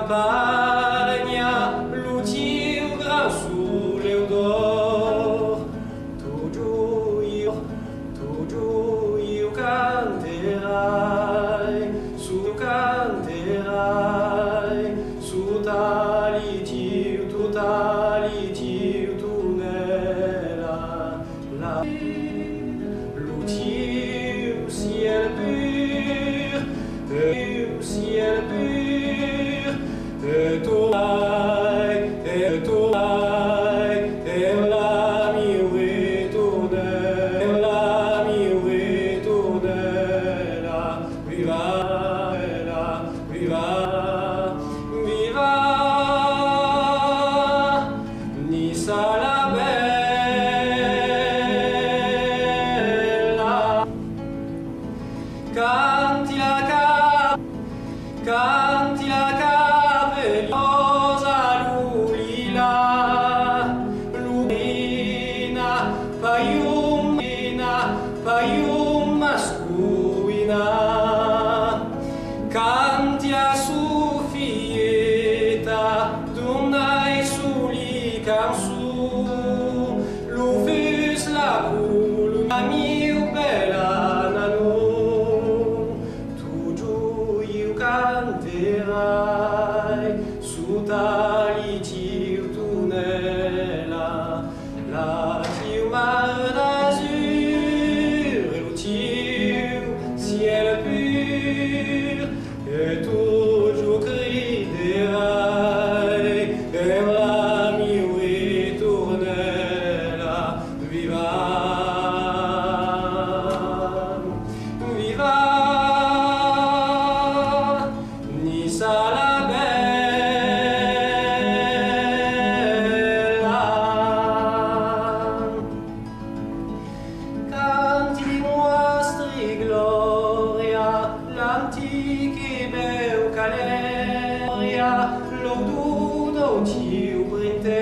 campagna, l'utiu gran sole d'or, tu giù canterai, su tali tiu, tu nella la l'utiu ciel pur, et tu la mi ritournella, viva, Nice la bella, canti la capellosa lulina, paium mascuina, canti a su fieta, donai su li cansu, l'ufus la bulu, la miu bella nanu, tu giù canterai, su tali tiu tunella, la tiu mar d'azur, e lo tiu ciel pur, et toujours criderai, et la mi ritournella, viva, Nice la bella, canti di mostri gloria, l'antichi meu caleria, l'auduno tiu printe